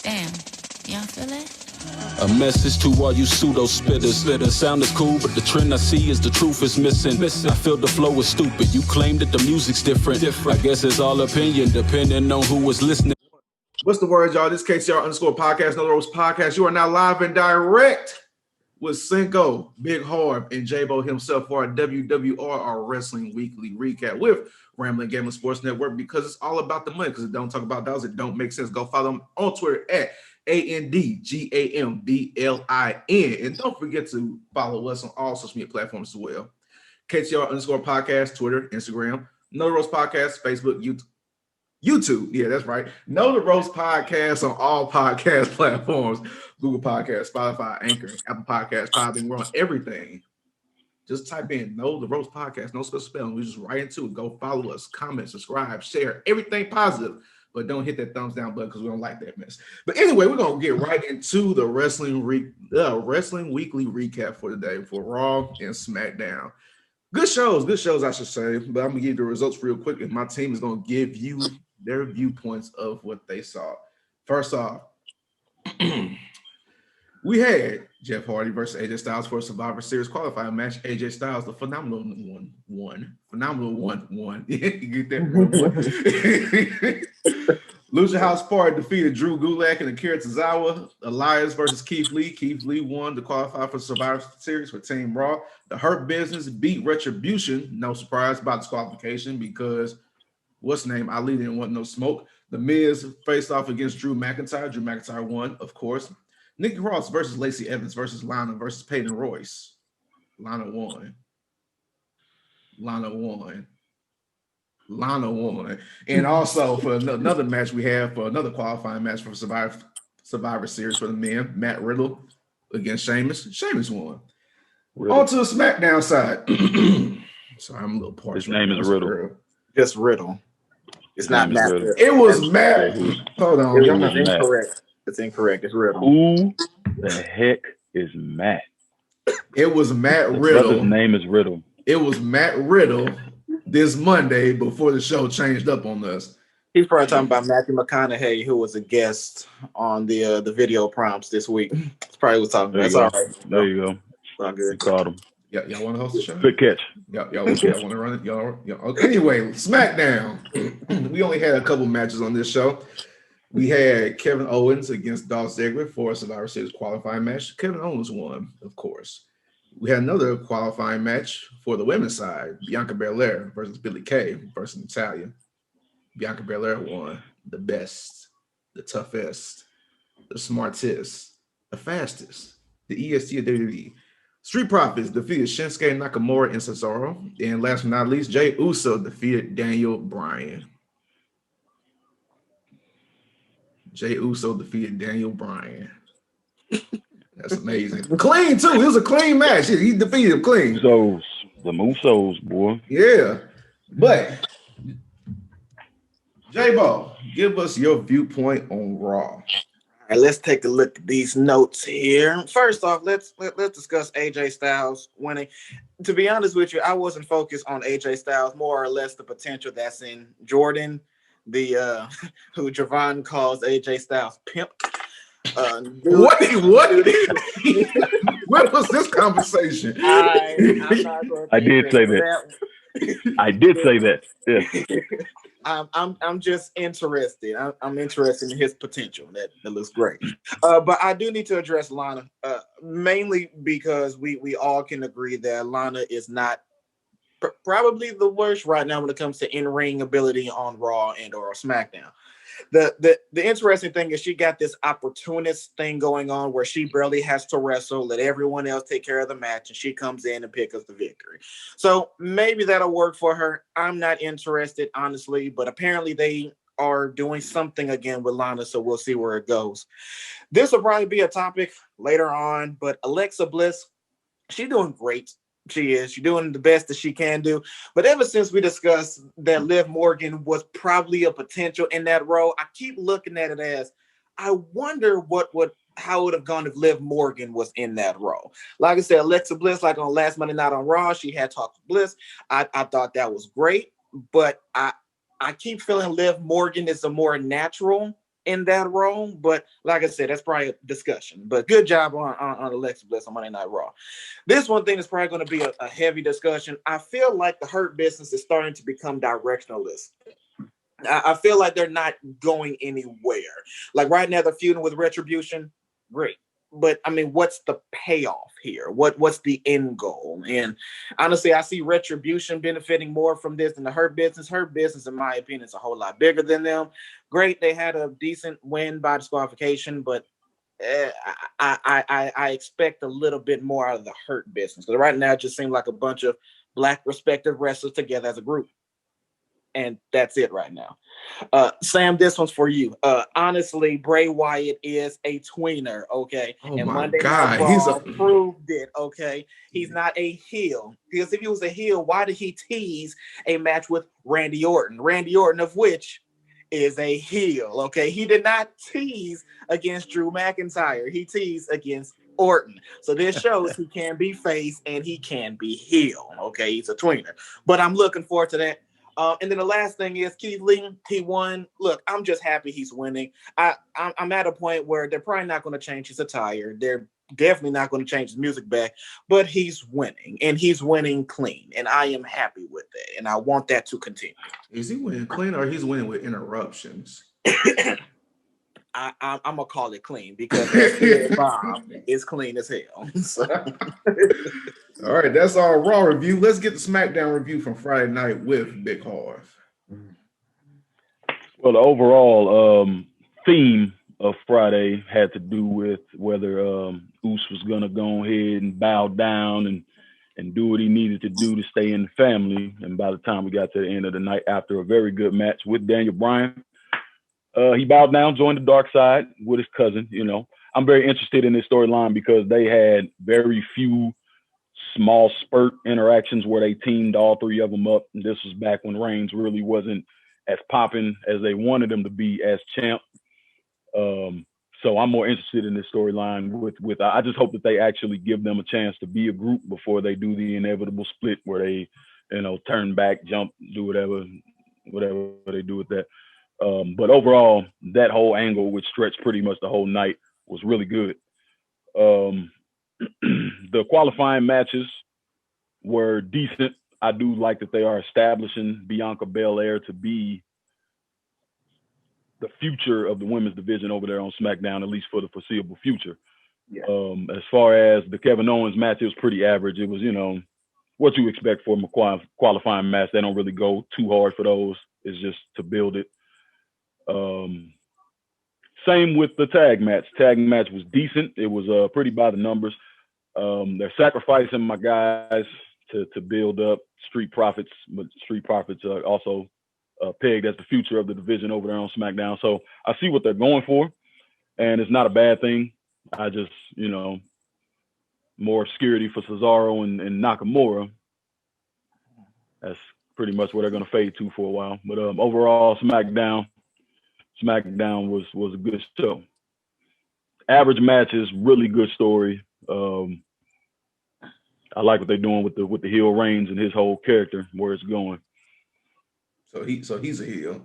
Damn, y'all feel it? A message to all you pseudo spitters. The sound is cool, but the trend I see is the truth is missing. I feel the flow is stupid. You claim that the music's different. I guess it's all opinion, depending on who was listening. What's the word, y'all? This KTR _podcast, Another Rose podcast. You are now live and direct with Cinco, Big Harb, and J-Bo himself for our WWR, our Wrestling Weekly Recap with Ramblin Gamblin Sports Network, because it's all about the money. Because it don't talk about dollars, it don't make sense. Go follow them on Twitter at ANDGAMBLIN. And don't forget to follow us on all social media platforms as well. KTR _podcast, Twitter, Instagram, Another Rose podcast, Facebook, YouTube. Yeah, that's right. Know the Roast Podcast on all podcast platforms. Google Podcasts, Spotify, Anchor, Apple Podcasts, Podbean. We're on everything. Just type in Know the Roast Podcast, no special spelling. We just right into it. Go follow us, comment, subscribe, share, everything positive. But don't hit that thumbs down button because we don't like that mess. But anyway, we're going to get right into the Wrestling Weekly Recap for today for Raw and Smackdown. Good shows, I should say. But I'm going to give you the results real quick, and my team is going to give you their viewpoints of what they saw. First off, we had Jeff Hardy versus AJ Styles for a Survivor Series qualifying match. AJ Styles, the phenomenal one. You get that? Lucha House Party defeated Drew Gulak and Akira Tozawa. Elias versus Keith Lee. Keith Lee won to qualify for Survivor Series for Team Raw. The Hurt Business beat Retribution. No surprise about disqualification because what's the name? Ali didn't want no smoke. The Miz faced off against Drew McIntyre. Drew McIntyre won, of course. Nikki Cross versus Lacey Evans versus Lana versus Peyton Royce. Lana won. And also for another match we have for another qualifying match for Survivor Series for the men, Matt Riddle against Sheamus. Sheamus won. On to the Smackdown side. Sorry, I'm a little partial. His name is Riddle. Just Riddle. It's not Matt. It was Matt. Hold on. It's incorrect. It's incorrect. It's Riddle. Who the heck is Matt? It was Matt Riddle. His name is Riddle. It was Matt Riddle this Monday before the show changed up on us. He's probably talking about Matthew McConaughey, who was a guest on the video prompts this week. That's probably what's talking about. That's all right. There you go. It's all good. You caught him. Yeah, y'all want to host the show? Good catch. Y'all want to run it? Y'all. Okay. Anyway, SmackDown. We only had a couple matches on this show. We had Kevin Owens against Dolph Ziggler for a Survivor Series qualifying match. Kevin Owens won, of course. We had another qualifying match for the women's side. Bianca Belair versus Billie Kay versus Natalya. Bianca Belair won. The best, the toughest, the smartest, the fastest, the EST of WWE. Street Profits defeated Shinsuke Nakamura and Cesaro. And last but not least, Jey Uso defeated Daniel Bryan. Jey Uso defeated Daniel Bryan. That's amazing. Clean, too. It was a clean match. He defeated him clean. The Musos, boy. Yeah. But, J-Bo, give us your viewpoint on Raw. All right, let's take a look at these notes here. First off, let's discuss AJ Styles winning. To be honest with you, I wasn't focused on AJ Styles, more or less the potential that's in Jordan, who Javon calls AJ Styles pimp. What was this conversation? I did say that. I did say that. Yeah. I'm just interested. I'm interested in his potential. That looks great. But I do need to address Lana, mainly because we all can agree that Lana is not probably the worst right now when it comes to in-ring ability on Raw and or SmackDown. The interesting thing is she got this opportunist thing going on where she barely has to wrestle, let everyone else take care of the match, and she comes in and picks up the victory. So maybe that'll work for her. I'm not interested, honestly, but apparently they are doing something again with Lana, so we'll see where it goes. This will probably be a topic later on, but Alexa Bliss, she's doing great. She's doing the best that she can do. But ever since we discussed that Liv Morgan was probably a potential in that role, I keep looking at it as, I wonder how it would have gone if Liv Morgan was in that role. Like I said, Alexa Bliss, like on last Monday Night on Raw, she had talked with Bliss. I thought that was great, but I keep feeling Liv Morgan is a more natural in that role. But like I said, that's probably a discussion. But good job on Alexa Bliss on Monday Night Raw. This one thing is probably going to be a heavy discussion. I feel like the Hurt Business is starting to become directionalist. I feel like they're not going anywhere. Like right now, they're feuding with Retribution. Great. But I mean, what's the payoff here? What's the end goal? And honestly, I see Retribution benefiting more from this than the Hurt Business. Hurt Business, in my opinion, is a whole lot bigger than them. Great, they had a decent win by disqualification, but I expect a little bit more out of the Hurt Business. Because right now, it just seems like a bunch of Black respective wrestlers together as a group. And that's it right now. Sam, this one's for you. Honestly, Bray Wyatt is a tweener, okay? Oh and my Monday God, Night Raw proved it, okay? He's not a heel. Because if he was a heel, why did he tease a match with Randy Orton? Randy Orton, of which is a heel, okay? He did not tease against Drew McIntyre. He teased against Orton. So this shows he can be face and he can be heel, okay? He's a tweener. But I'm looking forward to that. And then the last thing is Keith Lee, he won. Look, I'm just happy he's winning. I'm at a point where they're probably not going to change his attire. They're definitely not going to change his music back, but he's winning, and he's winning clean, and I am happy with that, and I want that to continue. Is he winning clean or he's winning with interruptions? I'm gonna call it clean because Bob is clean as hell. So. All right, that's our Raw review. Let's get the SmackDown review from Friday night with Big Harv. Well, the overall theme of Friday had to do with whether Oos was going to go ahead and bow down and do what he needed to do to stay in the family. And by the time we got to the end of the night, after a very good match with Daniel Bryan, he bowed down, joined the dark side with his cousin. You know, I'm very interested in this storyline because they had very few small spurt interactions where they teamed all three of them up. And this was back when Reigns really wasn't as popping as they wanted him to be as champ. So I'm more interested in this storyline with I just hope that they actually give them a chance to be a group before they do the inevitable split where they, you know, turn back, jump, do whatever they do with that. But overall, that whole angle, which stretched pretty much the whole night, was really good. The qualifying matches were decent. I do like that they are establishing Bianca Belair to be the future of the women's division over there on SmackDown, at least for the foreseeable future. Yeah. As far as the Kevin Owens match, it was pretty average. It was, you know, what you expect from a qualifying match. They don't really go too hard for those. It's just to build it. Same with the tag match. Tag match was decent. It was pretty by the numbers. They're sacrificing my guys to build up Street Profits, but Street Profits are also pegged as the future of the division over there on SmackDown. So I see what they're going for, and it's not a bad thing. I just, you know, more obscurity for Cesaro and Nakamura. That's pretty much what they're going to fade to for a while. But overall, SmackDown was a good show. Average matches, really good story. I like what they're doing with the heel Reigns and his whole character, where it's going. So he's a heel.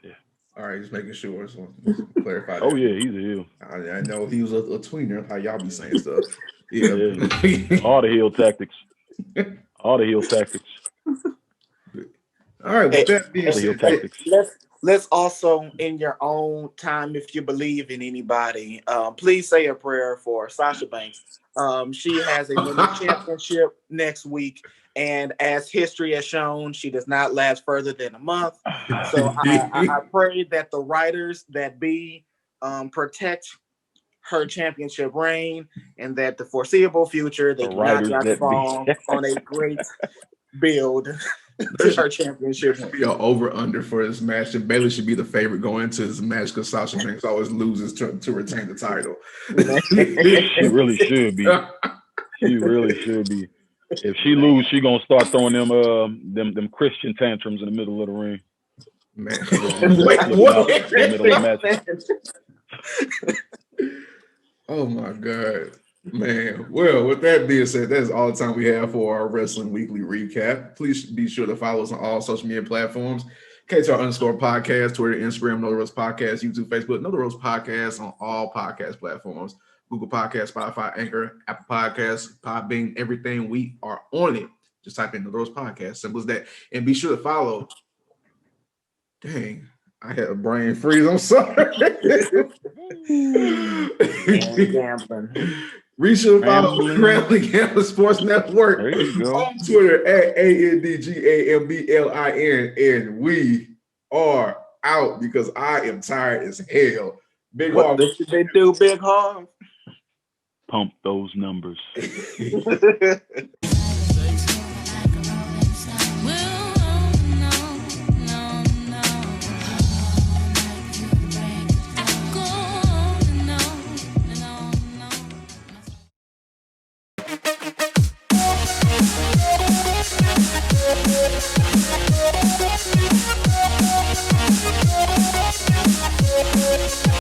Yeah. All right, just making sure. So clarify that. Oh yeah, he's a heel. I know he was a tweener. How y'all be saying stuff? Yeah. Yeah. All the heel tactics. All the heel tactics. All right. With that being said, let's also, in your own time, if you believe in anybody, please say a prayer for Sasha Banks. She has a women's championship next week, and as history has shown, she does not last further than a month. So I pray that the writers that be protect her championship reign, and that the foreseeable future they cannot drop the ball on a great build to her championship. Be an over-under for this match, and Bayley should be the favorite going into this match because Sasha Banks always loses to retain the title. She really should be. She really should be. If she lose, she gonna start throwing them Christian tantrums in the middle of the ring. Man, oh my God, man. Well, with that being said, that's all the time we have for our Wrestling Weekly recap. Please be sure to follow us on all social media platforms. KTR underscore podcast, Twitter, Instagram, Know the Ropes Podcast, YouTube, Facebook, Know the Ropes Podcast on all podcast platforms. Google Podcasts, Spotify, Anchor, Apple Podcasts, Podbean, everything. We are on it. Just type in the Ropes Podcast. Simple as that. And be sure to follow. Dang, I had a brain freeze. I'm sorry. Gambling. Be sure to follow Ramblin Gamblin Sports Network on Twitter at ANDGAMBLIN. And we are out because I am tired as hell. Big What should they do, Big Harv? Pump those numbers.